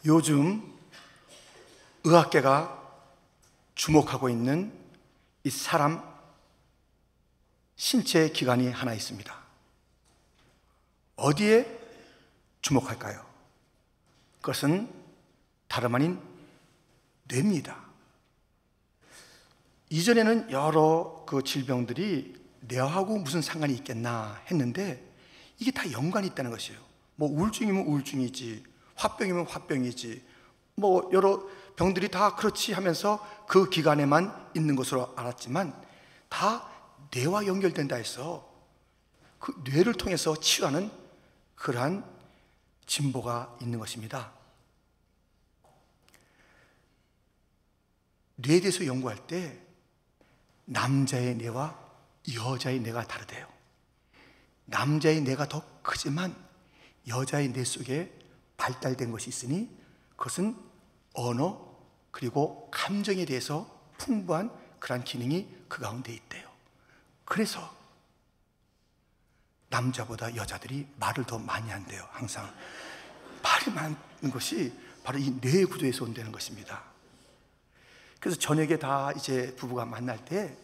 요즘 의학계가 주목하고 있는 이 사람 신체 기관이 하나 있습니다. 어디에 주목할까요? 그것은 다름 아닌 뇌입니다. 이전에는 여러 질병들이 뇌하고 무슨 상관이 있겠나 했는데 이게 다 연관이 있다는 것이에요. 뭐 우울증이면 우울증이지, 화병이면 화병이지, 뭐 여러 병들이 다 그렇지 하면서 그 기관에만 있는 것으로 알았지만 다 뇌와 연결된다 해서 그 뇌를 통해서 치료하는 그러한 진보가 있는 것입니다. 뇌에 대해서 연구할 때 남자의 뇌와 여자의 뇌가 다르대요. 남자의 뇌가 더 크지만 여자의 뇌 속에 발달된 것이 있으니 그것은 언어 그리고 감정에 대해서 풍부한 그러한 기능이 그 가운데 있대요. 그래서 남자보다 여자들이 말을 더 많이 한대요. 항상 말이 많은 것이 바로 이 뇌 구조에서 온다는 것입니다. 그래서 저녁에 다 이제 부부가 만날 때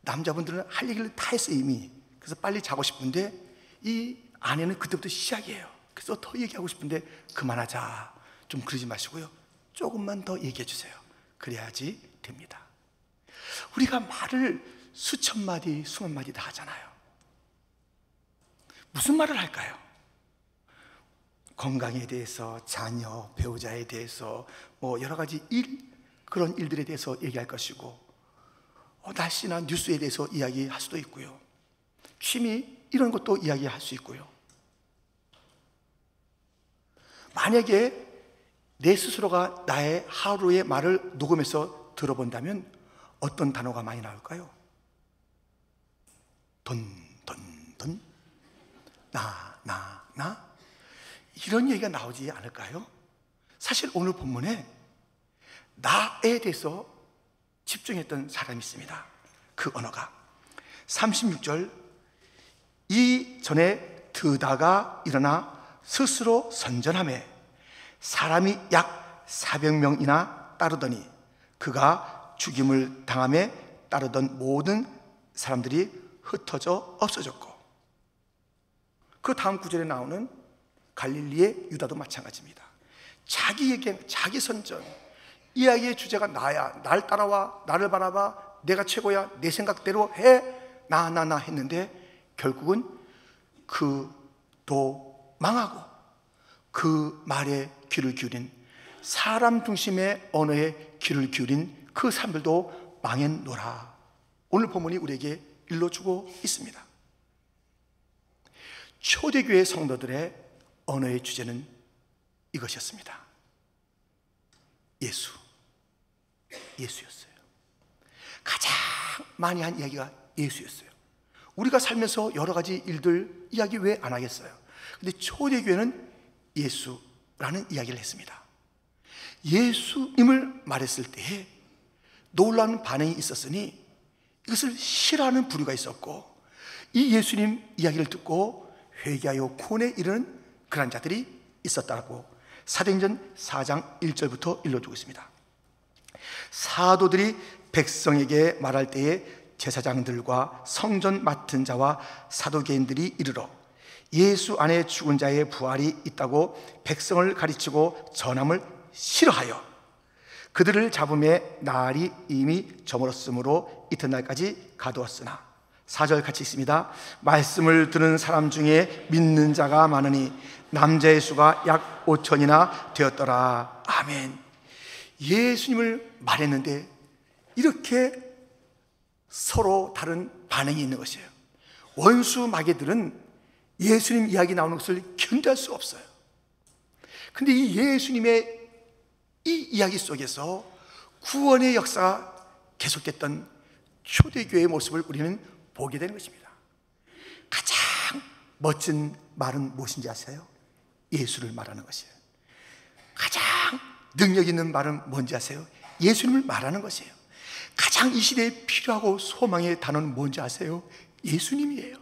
남자분들은 할 얘기를 다 했어요 이미. 그래서 빨리 자고 싶은데 이 아내는 그때부터 시작이에요. 그래서 더 얘기하고 싶은데 그만하자, 좀 그러지 마시고요, 조금만 더 얘기해 주세요. 그래야지 됩니다. 우리가 말을 수천 마디 수만 마디 다 하잖아요. 무슨 말을 할까요? 건강에 대해서, 자녀, 배우자에 대해서, 뭐 여러 가지 그런 일들에 대해서 얘기할 것이고, 날씨나 뉴스에 대해서 이야기할 수도 있고요, 취미 이런 것도 이야기할 수 있고요. 만약에 내 스스로가 나의 하루의 말을 녹음해서 들어본다면 어떤 단어가 많이 나올까요? 돈, 나 이런 얘기가 나오지 않을까요? 사실 오늘 본문에 나에 대해서 집중했던 사람이 있습니다. 그 언어가 36절, 이전에 드다가 일어나 스스로 선전하매 사람이 약 400명이나 따르더니 그가 죽임을 당함에 따르던 모든 사람들이 흩어져 없어졌고, 그 다음 구절에 나오는 갈릴리의 유다도 마찬가지입니다. 자기 얘기, 자기 선전, 이야기의 주제가 나야, 날 따라와, 나를 바라봐, 내가 최고야, 내 생각대로 해, 나 했는데 결국은 그도 망하고 그 말에 귀를 기울인, 사람 중심의 언어에 귀를 기울인 그 사람들도 망했노라. 오늘 본문이 우리에게 일러주고 있습니다. 초대교회 성도들의 언어의 주제는 이것이었습니다. 예수였어요. 가장 많이 한 이야기가 예수였어요. 우리가 살면서 여러 가지 일들 이야기 왜 안 하겠어요? 근데 초대교회는 예수라는 이야기를 했습니다. 예수님을 말했을 때에 놀라운 반응이 있었으니 이것을 싫어하는 부류가 있었고, 이 예수님 이야기를 듣고 회개하여 구원에 이르는 그런 자들이 있었다고 사도행전 4장 1절부터 일러주고 있습니다. 사도들이 백성에게 말할 때에 제사장들과 성전 맡은 자와 사도개인들이 이르러 예수 안에 죽은 자의 부활이 있다고 백성을 가르치고 전함을 싫어하여 그들을 잡음에 날이 이미 저물었으므로 이튿날까지 가두었으나, 4절 같이 있습니다. 말씀을 듣는 사람 중에 믿는 자가 많으니 남자의 수가 약 5천이나 되었더라. 아멘. 예수님을 말했는데 이렇게 서로 다른 반응이 있는 것이에요. 원수 마귀들은 예수님 이야기 나오는 것을 견딜 수 없어요. 근데 이 예수님의 이 이야기 속에서 구원의 역사가 계속됐던 초대교회의 모습을 우리는 보게 되는 것입니다. 가장 멋진 말은 무엇인지 아세요? 예수를 말하는 것이에요. 가장 능력 있는 말은 뭔지 아세요? 예수님을 말하는 것이에요. 가장 이 시대에 필요하고 소망의 단어는 뭔지 아세요? 예수님이에요.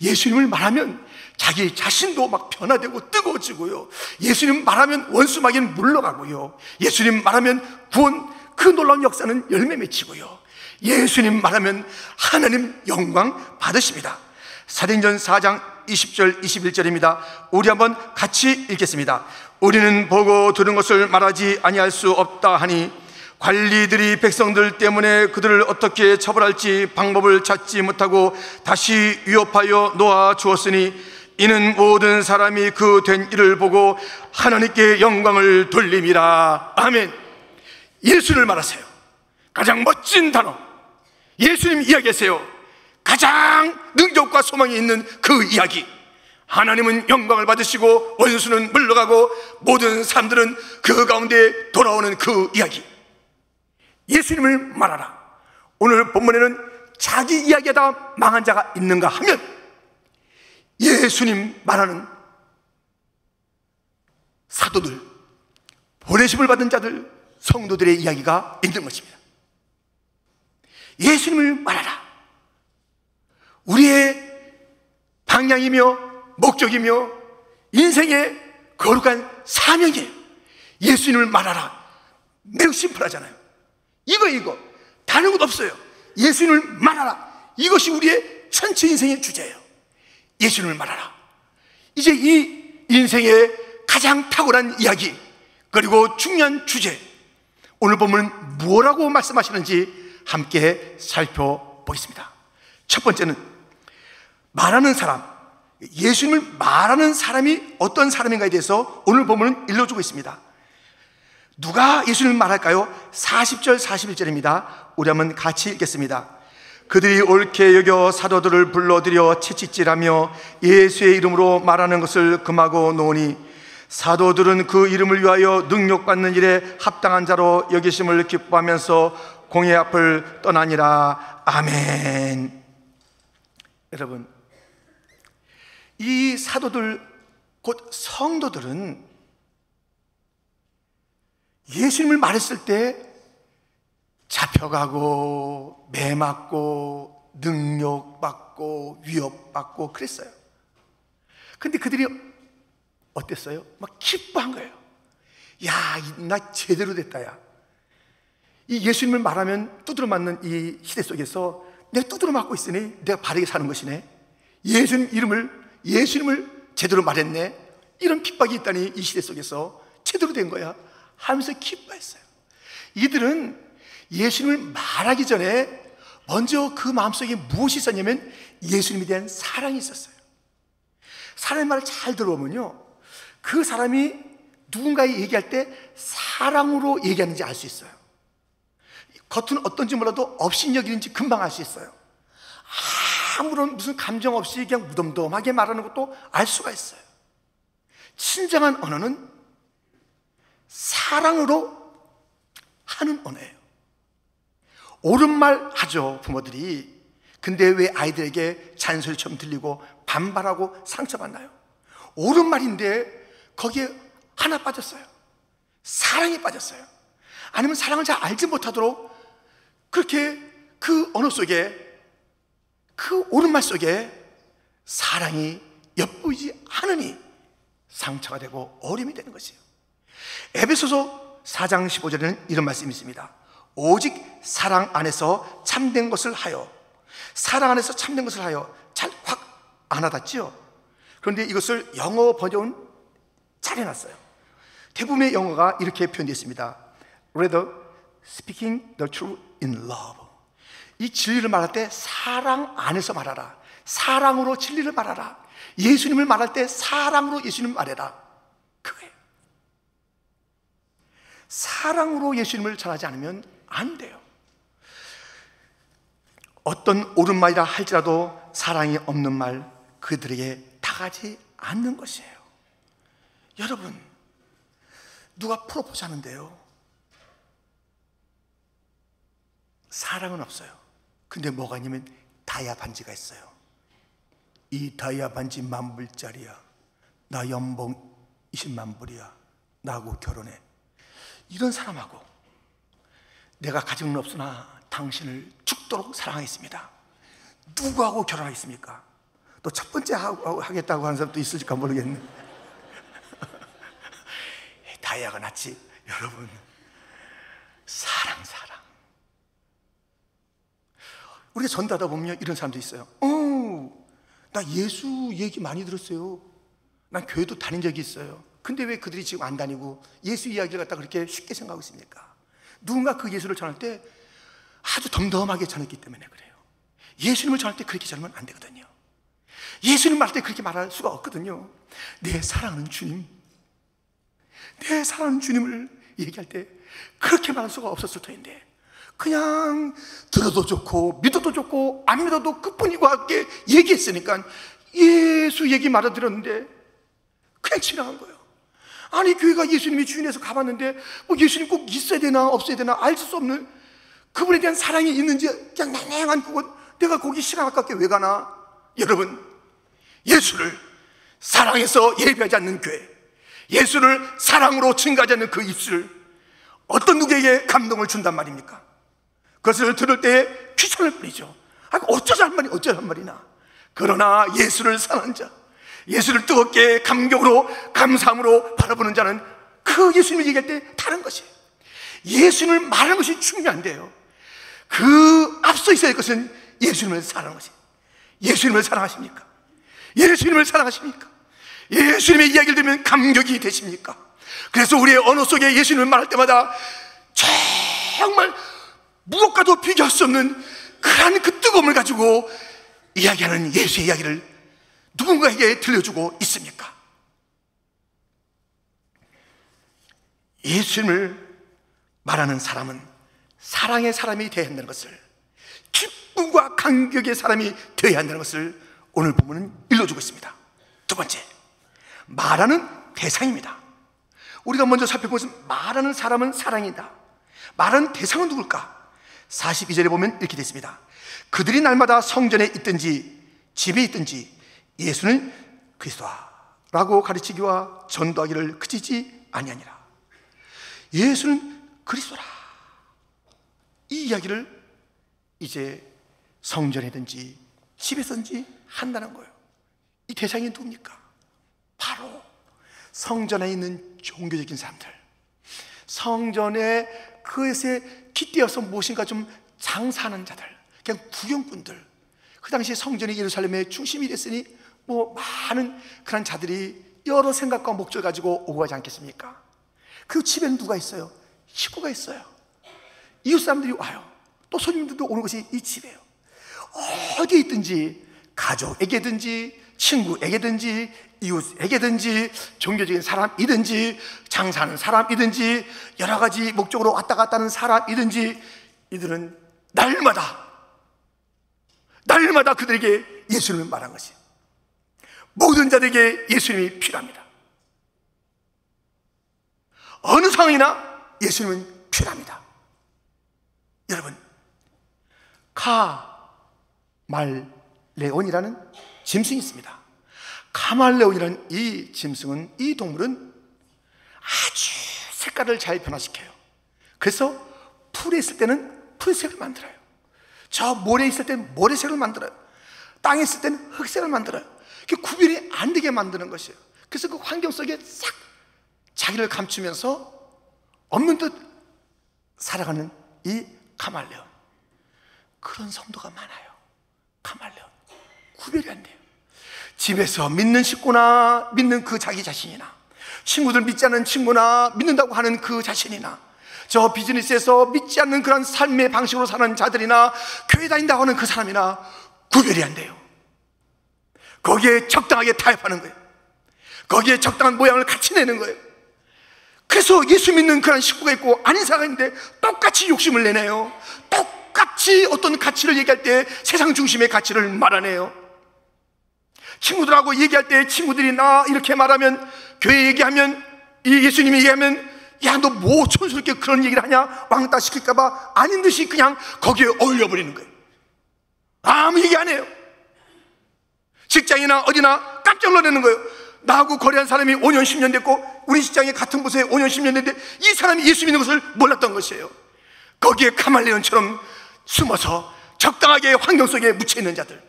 예수님을 말하면 자기 자신도 막 변화되고 뜨거워지고요. 예수님 말하면 원수 마귀는 물러가고요. 예수님 말하면 구원, 그 놀라운 역사는 열매 맺히고요. 예수님 말하면 하나님 영광 받으십니다. 사도행전 4장 20절 21절입니다. 우리 한번 같이 읽겠습니다. 우리는 보고 들은 것을 말하지 아니할 수 없다 하니 관리들이 백성들 때문에 그들을 어떻게 처벌할지 방법을 찾지 못하고 다시 위협하여 놓아 주었으니 이는 모든 사람이 그 된 일을 보고 하나님께 영광을 돌림이라. 아멘. 예수를 말하세요. 가장 멋진 단어, 예수님 이야기하세요. 가장 능력과 소망이 있는 그 이야기. 하나님은 영광을 받으시고 원수는 물러가고 모든 사람들은 그 가운데 돌아오는 그 이야기. 예수님을 말하라. 오늘 본문에는 자기 이야기에다 망한 자가 있는가 하면 예수님 말하는 사도들, 보내심을 받은 자들, 성도들의 이야기가 있는 것입니다. 예수님을 말하라. 우리의 방향이며 목적이며 인생의 거룩한 사명이에요. 예수님을 말하라. 매우 심플하잖아요. 이거 다른 것 없어요. 예수님을 말하라. 이것이 우리의 전체 인생의 주제예요. 예수님을 말하라. 이제 이 인생의 가장 탁월한 이야기, 그리고 중요한 주제, 오늘 보면 뭐라고 말씀하시는지 함께 살펴보겠습니다. 첫 번째는 말하는 사람, 예수님을 말하는 사람이 어떤 사람인가에 대해서 오늘 보면 일러주고 있습니다. 누가 예수님을 말할까요? 40절 41절입니다 우리 한번 같이 읽겠습니다. 그들이 옳게 여겨 사도들을 불러들여 채찍질하며 예수의 이름으로 말하는 것을 금하고 놓으니 사도들은 그 이름을 위하여 능력받는 일에 합당한 자로 여기심을 기뻐하면서 공회 앞을 떠나니라. 아멘. 여러분, 이 사도들, 곧 성도들은 예수님을 말했을 때 잡혀가고 매맞고 능력받고 위협받고 그랬어요. 근데 그들이 어땠어요? 막 기뻐한 거예요. 야, 나 제대로 됐다. 야, 이 예수님을 말하면 두드러 맞는 이 시대 속에서 내가 두드러 맞고 있으니 내가 바르게 사는 것이네. 예수님을 제대로 말했네. 이런 핍박이 있다니 이 시대 속에서 제대로 된 거야 하면서 기뻐했어요. 이들은 예수님을 말하기 전에 먼저 그 마음속에 무엇이 있었냐면 예수님에 대한 사랑이 있었어요. 사람의 말을 잘 들어보면요, 그 사람이 누군가에 얘기할 때 사랑으로 얘기하는지 알 수 있어요. 겉은 어떤지 몰라도 업신여기는지 금방 알 수 있어요. 아무런 무슨 감정 없이 그냥 무덤덤하게 말하는 것도 알 수가 있어요. 진정한 언어는 사랑으로 하는 언어예요. 옳은 말 하죠, 부모들이. 근데 왜 아이들에게 잔소리처럼 들리고 반발하고 상처받나요? 옳은 말인데 거기에 하나 빠졌어요. 사랑이 빠졌어요. 아니면 사랑을 잘 알지 못하도록 그렇게 그 언어 속에, 그 옳은 말 속에 사랑이 엿보이지 않으니 상처가 되고 어려움이 되는 것이에요. 에베소서 4장 15절에는 이런 말씀이 있습니다. 오직 사랑 안에서 참된 것을 하여, 사랑 안에서 참된 것을 하여. 잘 확 안 와닿지요? 그런데 이것을 영어 번역은 잘 해놨어요. 대부분의 영어가 이렇게 표현되어 있습니다. Rather speaking the truth in love. 이 진리를 말할 때 사랑 안에서 말하라. 사랑으로 진리를 말하라. 예수님을 말할 때 사랑으로 예수님을 말해라. 그거예요. 사랑으로 예수님을 전하지 않으면 안 돼요. 어떤 옳은 말이라 할지라도 사랑이 없는 말, 그들에게 다가지 않는 것이에요. 여러분, 누가 프로포즈 하는데요, 사랑은 없어요. 근데 뭐가 있냐면 다이아 반지가 있어요. 이 다이아 반지 10,000불짜리야. 나 연봉 20만 불이야. 나하고 결혼해. 이런 사람하고 내가 가정은 없으나 당신을 죽도록 사랑하겠습니다. 누구하고 결혼하겠습니까? 또 첫 번째 하겠다고 하는 사람도 있을까 모르겠네. 다이아가 낫지. 여러분, 사랑. 우리가 전도하다 보면 이런 사람도 있어요. 나 예수 얘기 많이 들었어요. 난 교회도 다닌 적이 있어요. 근데 왜 그들이 지금 안 다니고 예수 이야기를 갖다 그렇게 쉽게 생각하고 있습니까? 누군가 그 예수를 전할 때 아주 덤덤하게 전했기 때문에 그래요. 예수님을 전할 때 그렇게 전하면 안 되거든요. 예수님 말할 때 그렇게 말할 수가 없거든요. 내 사랑하는 주님, 내 사랑하는 주님을 얘기할 때 그렇게 말할 수가 없었을 터인데, 그냥 들어도 좋고 믿어도 좋고 안 믿어도 그뿐이고 함께 얘기했으니까 예수 얘기 말아 들었는데 그냥 지나간 거예요. 아니, 교회가 예수님이 주인에서 가봤는데 뭐 예수님 꼭 있어야 되나 없어야 되나 알 수 없는 그분에 대한 사랑이 있는지 그냥 냉랭한 그건 내가 거기 시간 아깝게 왜 가나? 여러분, 예수를 사랑해서 예배하지 않는 교회, 예수를 사랑으로 증가하지 않는 그 입술, 어떤 누구에게 감동을 준단 말입니까? 그것을 들을 때 귀찮을 뿐이죠. 어쩌자 한 말이나. 그러나 예수를 사랑하는 자, 예수를 뜨겁게 감격으로 감사함으로 바라보는 자는 그 예수님을 얘기할 때 다른 것이에요. 예수님을 말하는 것이 중요한데요, 그 앞서 있어야 할 것은 예수님을 사랑하는 것이에요. 예수님을 사랑하십니까? 예수님을 사랑하십니까? 예수님의 이야기를 들으면 감격이 되십니까? 그래서 우리의 언어 속에 예수님을 말할 때마다 정말 무엇과도 비교할 수 없는 그러한 그 뜨거움을 가지고 이야기하는 예수의 이야기를 누군가에게 들려주고 있습니까? 예수님을 말하는 사람은 사랑의 사람이 되어야 한다는 것을, 기쁨과 감격의 사람이 되어야 한다는 것을 오늘 본문은 일러주고 있습니다. 두 번째, 말하는 대상입니다. 우리가 먼저 살펴보면 말하는 사람은 사랑이다. 말하는 대상은 누굴까? 42절에 보면 이렇게 되어 있습니다. 그들이 날마다 성전에 있든지 집에 있든지 예수는 그리스도라 라고 가르치기와 전도하기를 그치지 아니하니라. 예수는 그리스도라, 이 이야기를 이제 성전이든지 집에서든지 한다는 거예요. 이 대상이 누굽니까? 바로 성전에 있는 종교적인 사람들, 성전에 그것에 깃대어서 무엇인가 좀 장사하는 자들, 그냥 구경꾼들. 그 당시 성전이 예루살렘의 중심이 됐으니 뭐 많은 그런 자들이 여러 생각과 목적을 가지고 오고 가지 않겠습니까? 그 집에는 누가 있어요? 식구가 있어요. 이웃 사람들이 와요. 또 손님들도 오는 것이 이 집이에요. 어디에 있든지, 가족에게든지 친구에게든지 이웃에게든지 종교적인 사람이든지 장사하는 사람이든지 여러 가지 목적으로 왔다 갔다 하는 사람이든지, 이들은 날마다 그들에게 예수님을 말한 것이, 모든 자들에게 예수님이 필요합니다. 어느 상황이나 예수님은 필요합니다. 여러분, 카말레온이라는 짐승이 있습니다. 카말레온이라는 이 짐승은, 이 동물은 아주 색깔을 잘 변화시켜요. 그래서 풀에 있을 때는 풀색을 만들어요. 저 모래에 있을 때는 모래색을 만들어요. 땅에 있을 때는 흑색을 만들어요. 그게 구별이 안 되게 만드는 것이에요. 그래서 그 환경 속에 싹 자기를 감추면서 없는 듯 살아가는 이 카말레온. 그런 성도가 많아요. 카말레온 구별이 안 돼요. 집에서 믿는 식구나 믿는 그 자기 자신이나, 친구들 믿지 않는 친구나 믿는다고 하는 그 자신이나, 저 비즈니스에서 믿지 않는 그런 삶의 방식으로 사는 자들이나, 교회 다닌다고 하는 그 사람이나 구별이 안 돼요. 거기에 적당하게 타협하는 거예요. 거기에 적당한 모양을 같이 내는 거예요. 그래서 예수 믿는 그런 식구가 있고 아닌 사람이 있는데 똑같이 욕심을 내네요. 똑같이 어떤 가치를 얘기할 때 세상 중심의 가치를 말하네요. 친구들하고 얘기할 때 친구들이 나 이렇게 말하면, 교회 얘기하면, 이 예수님이 얘기하면, 야, 너 뭐 촌스럽게 그런 얘기를 하냐, 왕따 시킬까봐 아닌 듯이 그냥 거기에 어울려버리는 거예요. 아무 얘기 안 해요. 직장이나 어디나 깜짝 놀라는 거예요. 나하고 거래한 사람이 5년 10년 됐고 우리 직장에 같은 부서에 5년 10년 됐는데 이 사람이 예수 믿는 것을 몰랐던 것이에요. 거기에 카말레온처럼 숨어서 적당하게 환경 속에 묻혀있는 자들.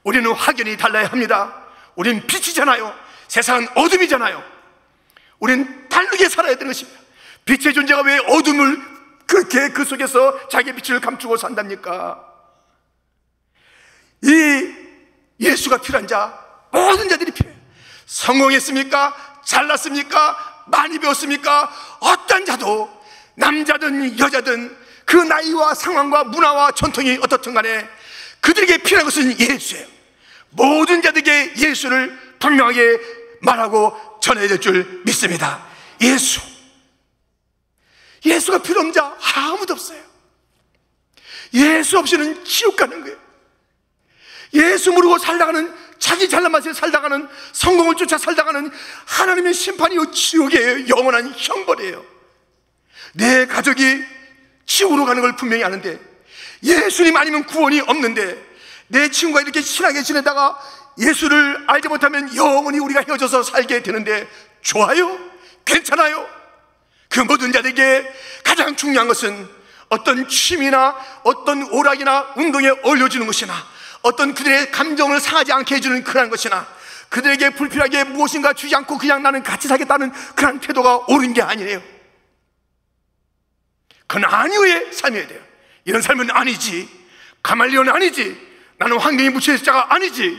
우리는 확연히 달라야 합니다. 우리는 빛이잖아요. 세상은 어둠이잖아요. 우리는 다르게 살아야 되는 것입니다. 빛의 존재가 왜 어둠을 그렇게 그 속에서 자기의 빛을 감추고 산답니까? 이 예수가 필요한 자, 모든 자들이 필요해요. 성공했습니까? 잘났습니까? 많이 배웠습니까? 어떤 자도, 남자든 여자든 그 나이와 상황과 문화와 전통이 어떻든 간에 그들에게 필요한 것은 예수예요. 모든 자들에게 예수를 분명하게 말하고 전해야 될 줄 믿습니다. 예수가 필요 없는 자 아무도 없어요. 예수 없이는 지옥 가는 거예요. 예수 모르고 살다가는, 자기 잘난 맛에 살다가는, 성공을 쫓아 살다가는 하나님의 심판이요 지옥이에요. 영원한 형벌이에요. 내 가족이 지옥으로 가는 걸 분명히 아는데, 예수님 아니면 구원이 없는데, 내 친구가 이렇게 친하게 지내다가 예수를 알지 못하면 영원히 우리가 헤어져서 살게 되는데 좋아요? 괜찮아요? 그 모든 자들에게 가장 중요한 것은 어떤 취미나 어떤 오락이나 운동에 어울려주는 것이나 어떤 그들의 감정을 상하지 않게 해주는 그런 것이나 그들에게 불필요하게 무엇인가 주지 않고 그냥 나는 같이 살겠다는 그런 태도가 옳은 게 아니래요. 그건 아니오의 삶이어야 돼요. 이런 삶은 아니지. 가말리오는 아니지. 나는 환경이 무치의 자가 아니지.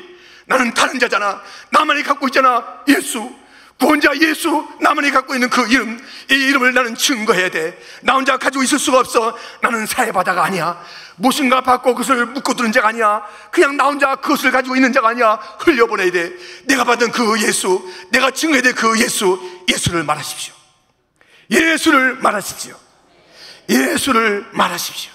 나는 다른 자잖아. 나만이 갖고 있잖아. 예수, 구원자 예수, 나만이 갖고 있는 그 이름, 이 이름을 나는 증거해야 돼. 나 혼자 가지고 있을 수가 없어. 나는 사회바다가 아니야. 무엇인가 받고 그것을 묶어두는 자가 아니야. 그냥 나 혼자 그것을 가지고 있는 자가 아니야. 흘려보내야 돼. 내가 받은 그 예수, 내가 증거해야 될 그 예수, 예수를 말하십시오. 예수를 말하십시오. 예수를 말하십시오.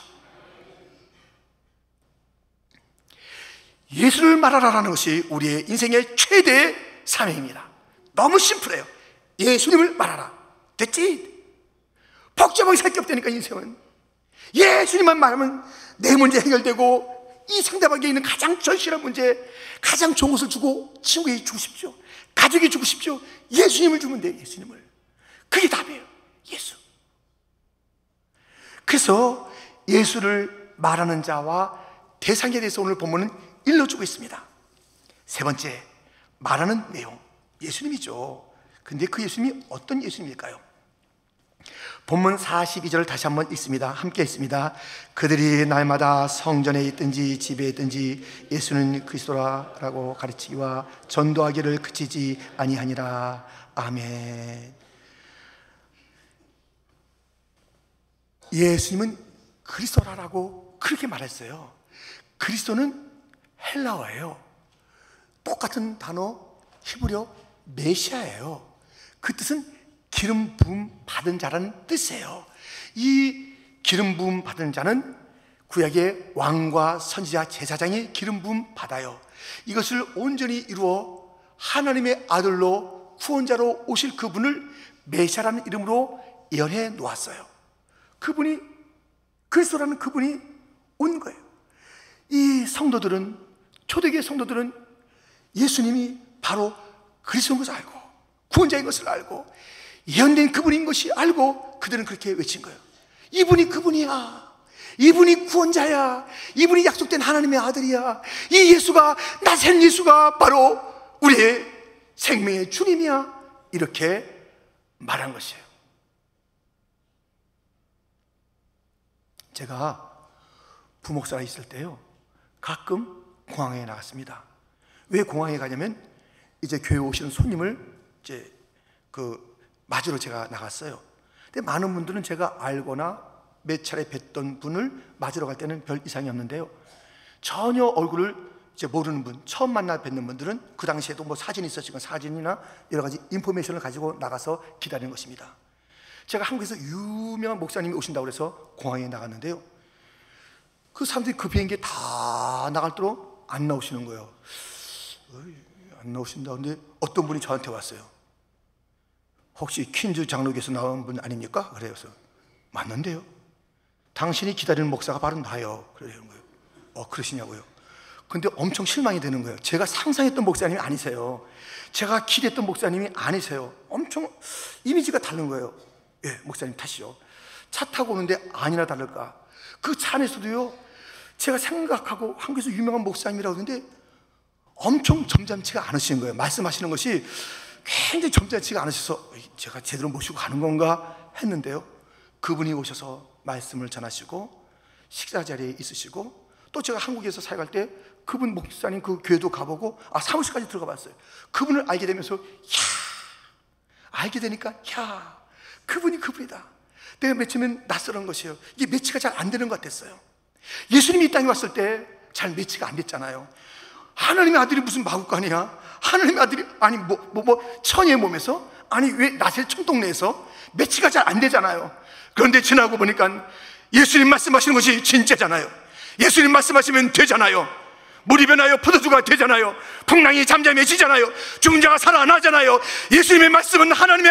예수를 말하라는 것이 우리의 인생의 최대의 사명입니다. 너무 심플해요. 예수님을 말하라. 됐지? 복잡하게 살 게 없다니까. 인생은 예수님만 말하면 내 문제 해결되고 이 상대방에게 있는 가장 절실한 문제, 가장 좋은 것을 주고 친구에게 주고 싶죠. 가족이 주고 싶죠. 예수님을 주면 돼요. 예수님을. 그게 답이에요. 예수. 그래서 예수를 말하는 자와 대상에 대해서 오늘 본문은 일러주고 있습니다. 세 번째, 말하는 내용, 예수님이죠. 근데 그 예수님이 어떤 예수님일까요? 본문 42절 다시 한번 읽습니다. 함께 읽습니다. 그들이 날마다 성전에 있든지 집에 있든지 예수는 그리스도라고 가르치기와 전도하기를 그치지 아니하니라. 아멘. 예수님은 그리스도라고 그렇게 말했어요. 그리스도는 헬라어예요. 똑같은 단어 히브리어 메시아예요. 그 뜻은 기름 부음 받은 자라는 뜻이에요. 이 기름 부음 받은 자는 구약의 왕과 선지자 제사장이 기름 부음 받아요. 이것을 온전히 이루어 하나님의 아들로 구원자로 오실 그분을 메시아라는 이름으로 예언해 놓았어요. 그분이, 그리스도라는 그분이 온 거예요. 이 성도들은, 초대교회 성도들은 예수님이 바로 그리스도인 것을 알고 구원자인 것을 알고 예언된 그분인 것이 알고 그들은 그렇게 외친 거예요. 이분이 그분이야. 이분이 구원자야. 이분이 약속된 하나님의 아들이야. 이 예수가, 나사렛 예수가 바로 우리의 생명의 주님이야. 이렇게 말한 것이에요. 제가 부목사가 있을 때요, 가끔 공항에 나갔습니다. 왜 공항에 가냐면 이제 교회 오시는 손님을 이제 맞으러 제가 나갔어요. 근데 많은 분들은 제가 알거나 몇 차례 뵀던 분을 맞으러 갈 때는 별 이상이 없는데요, 전혀 얼굴을 이제 모르는 분, 처음 만나 뵙는 분들은 그 당시에도 뭐 사진이 있었지만 사진이나 여러 가지 인포메이션을 가지고 나가서 기다리는 것입니다. 제가 한국에서 유명한 목사님이 오신다고 해서 공항에 나갔는데요, 그 사람들이 그 비행기에 다 나갈 때로 안 나오시는 거예요. 안 나오신다. 근데 어떤 분이 저한테 왔어요. 혹시 퀸즈 장로교에서 나온 분 아닙니까? 그래서 맞는데요. 당신이 기다리는 목사가 바로 나요. 그러는 거예요. 그러시냐고요. 근데 엄청 실망이 되는 거예요. 제가 상상했던 목사님이 아니세요. 제가 기대했던 목사님이 아니세요. 엄청 이미지가 다른 거예요. 예, 목사님 타시죠. 차 타고 오는데 아니나 다를까, 그 차 안에서도요, 제가 생각하고 한국에서 유명한 목사님이라고 하는데 엄청 점잖지가 않으신 거예요. 말씀하시는 것이 굉장히 점잖지가 않으셔서 제가 제대로 모시고 가는 건가 했는데요, 그분이 오셔서 말씀을 전하시고 식사 자리에 있으시고, 또 제가 한국에서 사역할 때 그분 목사님 그 교회도 가보고 사무실까지 들어가 봤어요. 그분을 알게 되면서 알게 되니까 그분이 그분이다. 내가 매치면 낯설은 것이에요. 이게 매치가 잘 안 되는 것 같았어요. 예수님이 이 땅에 왔을 때 잘 매치가 안 됐잖아요. 하나님의 아들이 무슨 마구간이야? 하나님의 아들이 아니 천의 몸에서, 아니 왜 나셀 청동네에서 매치가 잘 안 되잖아요. 그런데 지나고 보니까 예수님 말씀하시는 것이 진짜잖아요. 예수님 말씀하시면 되잖아요. 물이 변하여 포도주가 되잖아요. 풍랑이 잠잠해지잖아요. 죽은 자가 살아나잖아요. 예수님의 말씀은 하나님의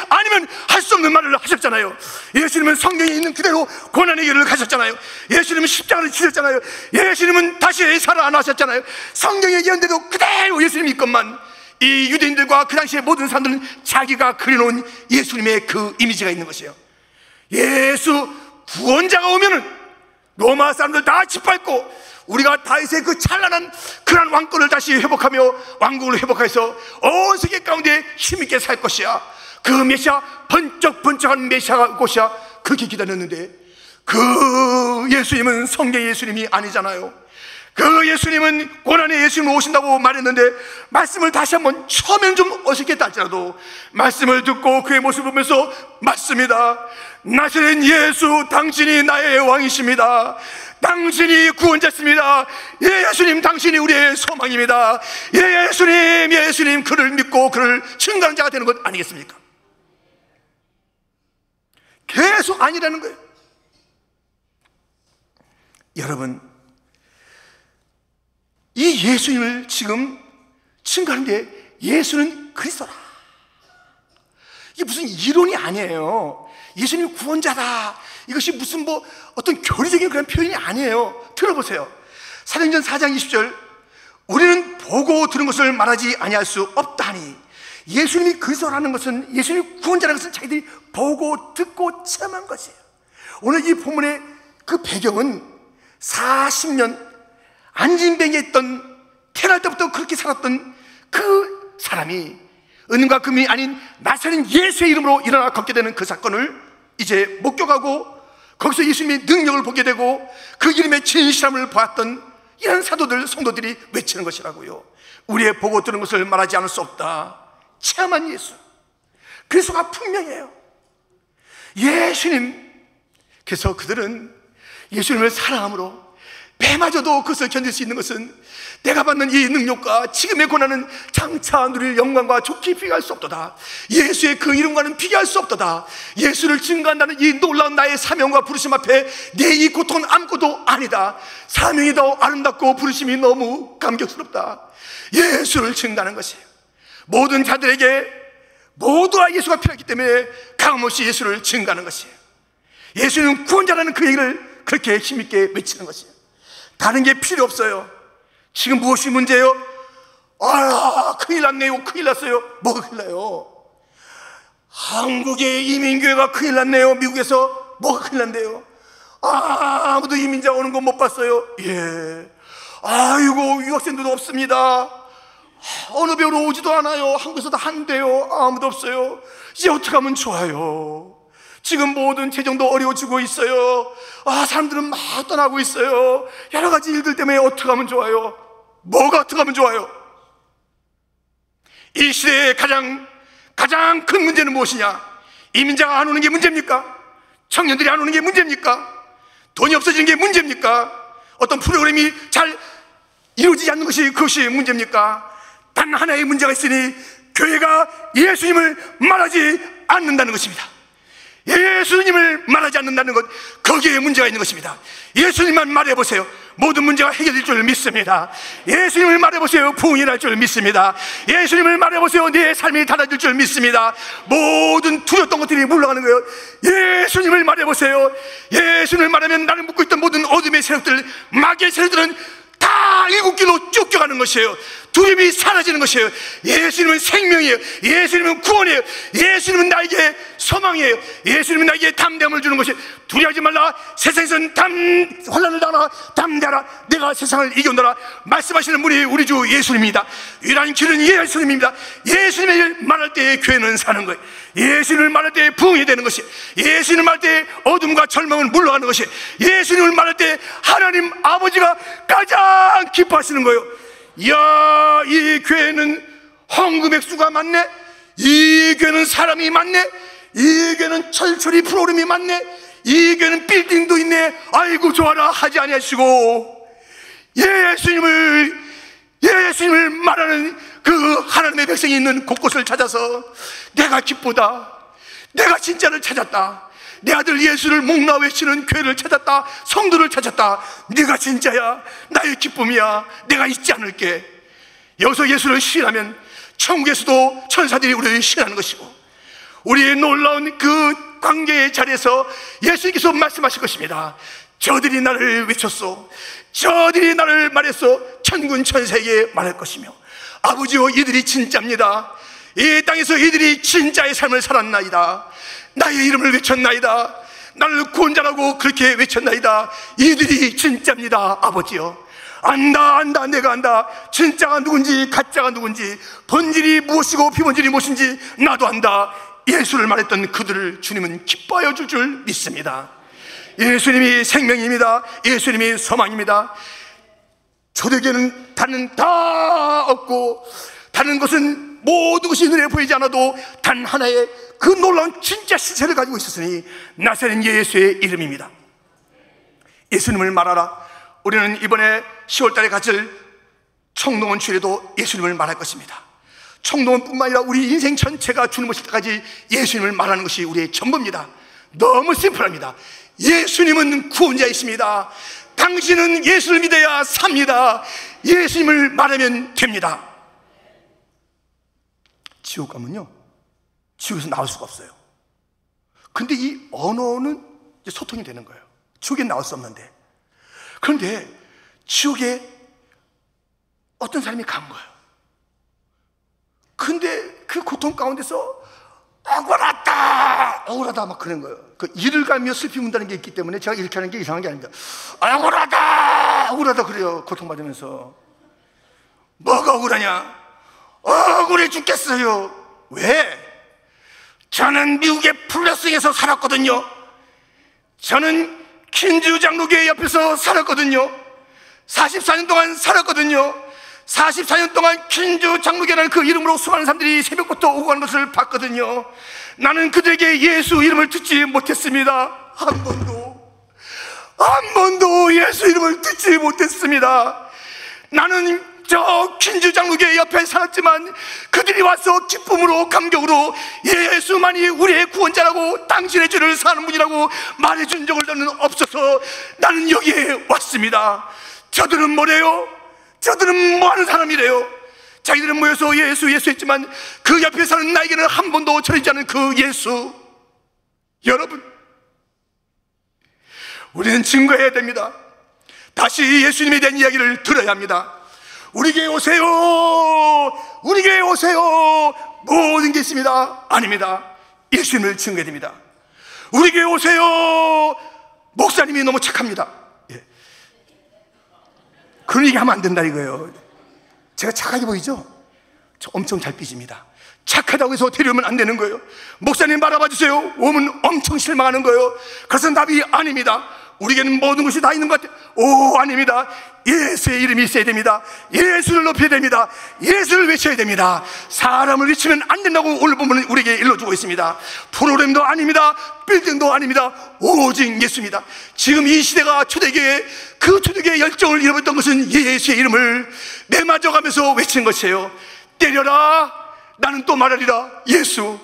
아니면 할 수 없는 말을 하셨잖아요. 예수님은 성경에 있는 그대로 고난의 길을 가셨잖아요. 예수님은 십자가를 지셨잖아요. 예수님은 다시 살아나셨잖아요. 성경에 예언대로 그대로 예수님이 있건만, 이 유대인들과 그 당시의 모든 사람들은 자기가 그려놓은 예수님의 그 이미지가 있는 것이에요. 예수 구원자가 오면은 로마 사람들 다 짓밟고 우리가 다윗의 그 찬란한 그런 왕권을 다시 회복하며 왕국을 회복해서 온 세계 가운데 힘있게 살 것이야. 그 메시아, 번쩍번쩍한 메시아가 것이야. 그렇게 기다렸는데 그 예수님은 성경의 예수님이 아니잖아요. 그 예수님은 고난의 예수님이 오신다고 말했는데, 말씀을 다시 한번 처음에는 좀 어색했다 할지라도 말씀을 듣고 그의 모습을 보면서, 맞습니다, 나사렛 예수 당신이 나의 왕이십니다. 당신이 구원자십니다. 예수님 당신이 우리의 소망입니다. 예수님 그를 믿고 그를 증거하는 자가 되는 것 아니겠습니까? 계속 아니라는 거예요. 여러분, 이 예수님을 지금 증거하는 게 예수는 그리스도라, 이게 무슨 이론이 아니에요. 예수님이 구원자다, 이것이 무슨 어떤 교리적인 그런 표현이 아니에요. 들어보세요. 사도행전 4장 20절, 우리는 보고 들은 것을 말하지 아니할 수 없다니. 예수님이 그리스도라는 것은, 예수님이 구원자라는 것은 자기들이 보고 듣고 체험한 것이에요. 오늘 이 본문의 그 배경은 40년 안진뱅이에 있던, 태어날 때부터 그렇게 살았던 그 사람이 은과 금이 아닌 나사렛 예수의 이름으로 일어나 걷게 되는 그 사건을 이제 목격하고, 거기서 예수님의 능력을 보게 되고 그 이름의 진실함을 보았던 이런 사도들, 성도들이 외치는 것이라고요. 우리의 보고 들은 것을 말하지 않을 수 없다. 체험한 예수, 그리스도가 분명해요. 예수님, 그래서 그들은 예수님을 사랑함으로 뱀마저도 그것을 견딜 수 있는 것은 내가 받는 이 능력과 지금의 고난은 장차 누릴 영광과 좋게 비교할 수 없도다. 예수의 그 이름과는 비교할 수 없도다. 예수를 증거한다는 이 놀라운 나의 사명과 부르심 앞에 내 이 고통은 아무것도 아니다. 사명이 더 아름답고 부르심이 너무 감격스럽다. 예수를 증거하는 것이에요. 모든 자들에게 모두가 예수가 필요하기 때문에 가감없이 예수를 증거하는 것이에요. 예수는 구원자라는 그 얘기를 그렇게 힘있게 외치는 것이에요. 다른 게 필요 없어요. 지금 무엇이 문제예요? 큰일 났네요. 큰일 났어요. 뭐가 큰일 나요? 한국의 이민교회가 큰일 났네요. 미국에서 뭐가 큰일 난대요? 아무도 이민자 오는 거 못 봤어요. 아이고, 유학생들도 없습니다. 어느 배우러 오지도 않아요. 한국에서도 한대요. 아무도 없어요. 이제 어떻게 하면 좋아요? 지금 모든 재정도 어려워지고 있어요. 사람들은 막 떠나고 있어요. 여러 가지 일들 때문에 어떻게 하면 좋아요? 뭐가 어떻게 하면 좋아요? 이 시대의 가장 큰 문제는 무엇이냐? 이민자가 안 오는 게 문제입니까? 청년들이 안 오는 게 문제입니까? 돈이 없어지는 게 문제입니까? 어떤 프로그램이 잘 이루어지지 않는 것이 그것이 문제입니까? 단 하나의 문제가 있으니 교회가 예수님을 말하지 않는다는 것입니다. 예수님을 말하지 않는다는 것, 거기에 문제가 있는 것입니다. 예수님만 말해보세요. 모든 문제가 해결될 줄 믿습니다. 예수님을 말해보세요. 부흥이 날 줄 믿습니다. 예수님을 말해보세요. 내 삶이 달라질 줄 믿습니다. 모든 두려웠던 것들이 물러가는 거예요. 예수님을 말해보세요. 예수님을 말하면 나를 묶고 있던 모든 어둠의 세력들, 마귀의 세력들은 다 일곱 길로 쫓겨가는 것이에요. 두려움이 사라지는 것이에요. 예수님은 생명이에요. 예수님은 구원이에요. 예수님은 나에게 소망이에요. 예수님은 나에게 담대함을 주는 것이에요. 두려워하지 말라. 세상에서는 환난을 당하나 담대하라. 내가 세상을 이겨온다라. 말씀하시는 분이 우리 주 예수님입니다. 유일한 길은 예수님입니다. 예수님을 말할 때 교회는 사는 거예요. 예수님을 말할 때 부흥이 되는 것이, 예수님을 말할 때 어둠과 절망은 물러가는 것이, 예수님을 말할 때 하나님 아버지가 가장 기뻐하시는 거예요. 이야, 이 교회는 헌금액수가 많네, 이 교회는 사람이 많네, 이 교회는 철철이 프로그램이 많네, 이 교회는 빌딩도 있네, 아이고 좋아라 하지 아니하시고 예수님을 말하는 그 하나님의 백성이 있는 곳곳을 찾아서 내가 기쁘다, 내가 진짜를 찾았다, 내 아들 예수를 목나 외치는 교회를 찾았다, 성도를 찾았다, 네가 진짜야, 나의 기쁨이야, 내가 잊지 않을게. 여기서 예수를 신하면 천국에서도 천사들이 우리를 신하는 것이고, 우리의 놀라운 그 관계의 자리에서 예수님께서 말씀하실 것입니다. 저들이 나를 외쳤소, 저들이 나를 말했소, 천군 천사에게 말할 것이며, 아버지여 이들이 진짜입니다. 이 땅에서 이들이 진짜의 삶을 살았나이다. 나의 이름을 외쳤나이다. 나를 구원자라고 그렇게 외쳤나이다. 이들이 진짜입니다. 아버지여, 안다 내가 안다. 진짜가 누군지 가짜가 누군지, 본질이 무엇이고 비본질이 무엇인지 나도 안다. 예수를 말했던 그들을 주님은 기뻐하여 줄 줄 믿습니다. 예수님이 생명입니다. 예수님이 소망입니다. 초대교회는 다른 다 없고, 다른 것은 모든 것이 눈에 보이지 않아도 단 하나의 그 놀라운 진짜 실체를 가지고 있었으니 나사렛 예수의 이름입니다. 예수님을 말하라. 우리는 이번에 10월달에 가질 청동원 주일에도 예수님을 말할 것입니다. 청동원뿐만 아니라 우리 인생 전체가 주님 오실 때까지 예수님을 말하는 것이 우리의 전부입니다. 너무 심플합니다. 예수님은 구원자이십니다. 당신은 예수를 믿어야 삽니다. 예수님을 말하면 됩니다. 지옥 가면요, 지옥에서 나올 수가 없어요. 근데 이 언어는 이제 소통이 되는 거예요. 지옥에 나올 수 없는데. 그런데 지옥에 어떤 사람이 간 거예요. 근데 그 고통 가운데서 억울하다 막 그런 거예요. 그 이를 갈며 슬피 운다는 게 있기 때문에 제가 이렇게 하는 게 이상한 게 아닙니다. 억울하다 그래요. 고통받으면서. 뭐가 억울하냐? 억울해 죽겠어요. 왜? 저는 미국의 플러스에서 살았거든요. 저는 퀸즈 장로교회 옆에서 살았거든요. 44년 동안 살았거든요. 44년 동안 퀸즈 장로교회라는 그 이름으로 수많은 사람들이 새벽부터 오고 가는 것을 봤거든요. 나는 그들에게 예수 이름을 듣지 못했습니다. 한 번도 예수 이름을 듣지 못했습니다. 나는 저 퀸즈 장로교회 옆에 살았지만 그들이 와서 기쁨으로 감격으로 예수만이 우리의 구원자라고, 당신의 죄를 사는 분이라고 말해준 적을 나는 없어서 나는 여기에 왔습니다. 저들은 뭐래요? 저들은 뭐하는 사람이래요? 자기들은 모여서 예수 했지만 그 옆에 사는 나에게는 한 번도 전하지 않은 그 예수. 여러분, 우리는 증거해야 됩니다. 다시 예수님에 대한 이야기를 들어야 합니다. 우리 교회 오세요, 우리 교회 오세요, 모든 게 있습니다. 아닙니다. 예수님을 증거해야 됩니다. 우리 교회 오세요, 목사님이 너무 착합니다. 그런 얘기 하면 안 된다 이거예요. 제가 착하게 보이죠? 저 엄청 잘 삐집니다. 착하다고 해서 데려오면 안 되는 거예요. 목사님 바라봐 주세요. 오면 엄청 실망하는 거예요. 그래서 답이 아닙니다. 우리에게는 모든 것이 다 있는 것 같아요. 오, 아닙니다. 예수의 이름이 있어야 됩니다. 예수를 높여야 됩니다. 예수를 외쳐야 됩니다. 사람을 외치면 안 된다고 오늘 보면 우리에게 일러주고 있습니다. 프로그램도 아닙니다. 빌딩도 아닙니다. 오직 예수입니다. 지금 이 시대가 초대교회, 그 초대교회의 열정을 잃어버렸던 것은 예수의 이름을 내맞아가면서 외친 것이에요. 때려라, 나는 또 말하리라. 예수,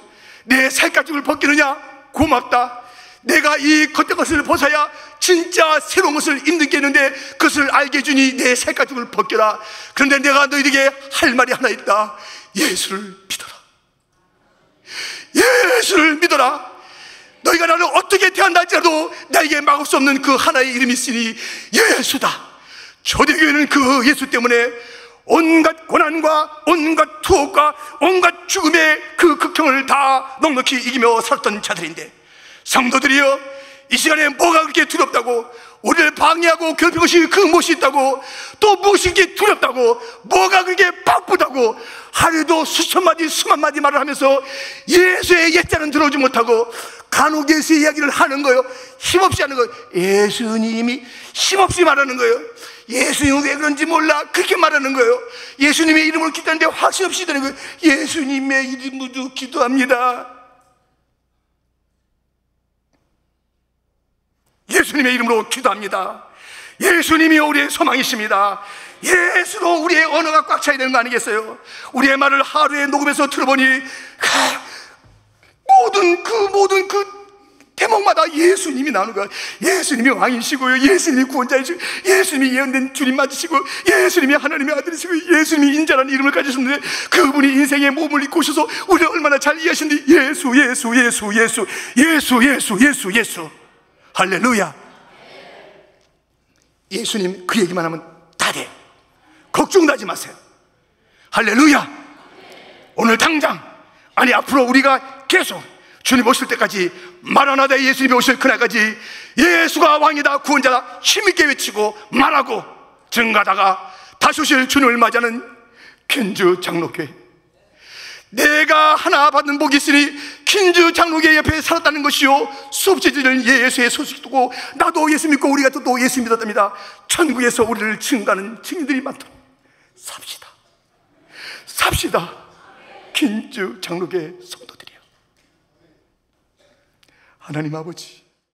내 살가죽을 벗기느냐? 고맙다. 내가 이 겉된 것을 벗어야 진짜 새로운 것을 입는 게 있는데 그것을 알게 해주니 내 살가죽을 벗겨라. 그런데 내가 너희에게 할 말이 하나 있다. 예수를 믿어라. 예수를 믿어라. 너희가 나를 어떻게 대한다 할지라도 나에게 막을 수 없는 그 하나의 이름이 있으니 예수다. 초대교회는 그 예수 때문에 온갖 고난과 온갖 투옥과 온갖 죽음의 그 극형을 다 넉넉히 이기며 살았던 자들인데, 성도들이여, 이 시간에 뭐가 그렇게 두렵다고, 우리를 방해하고 괴롭힌 것이 그 무엇이 있다고, 또 무엇이 그렇게 두렵다고, 뭐가 그렇게 바쁘다고 하루에도 수천 마디 수만 마디 말을 하면서 예수의 옛자는 들어오지 못하고 간혹 예수의 이야기를 하는 거예요. 힘없이 하는 거예요. 예수님이 힘없이 말하는 거예요. 예수님은 왜 그런지 몰라, 그렇게 말하는 거예요. 예수님의 이름으로 기도하는데 확신 없이 되는 거예요. 예수님의 이름으로 기도합니다. 예수님의 이름으로 기도합니다. 예수님이 우리의 소망이십니다. 예수로 우리의 언어가 꽉 차야 되는 거 아니겠어요? 우리의 말을 하루에 녹음해서 들어보니 모든 그 대목마다 예수님이 나오는 거야. 예수님이 왕이시고요, 예수님이 구원자이시고, 예수님이 예언된 주님 맞으시고, 예수님이 하나님의 아들이시고, 예수님이 인자라는 이름을 가지셨는데 그분이 인생의 몸을 입고 오셔서 우리를 얼마나 잘 이해하시는데, 예수. 할렐루야. 예수님 그 얘기만 하면 다 돼. 걱정도 하지 마세요. 할렐루야. 오늘 당장, 아니 앞으로 우리가 계속 주님 오실 때까지, 마라나다 예수님이 오실 그날까지 예수가 왕이다, 구원자다 힘있게 외치고 말하고 증가하다가 다시 오실 주님을 맞이하는 퀸즈 장로교회, 내가 하나 받는 복이 있으니 퀸즈 장로교회 옆에 살았다는 것이요, 수없이 들은 예수의 소식도 나도 예수 믿고 우리가 또 예수 믿었답니다. 천국에서 우리를 증가하는 증인들이 많도록 삽시다. 퀸즈 장로교회 성도들이요. 하나님 아버지,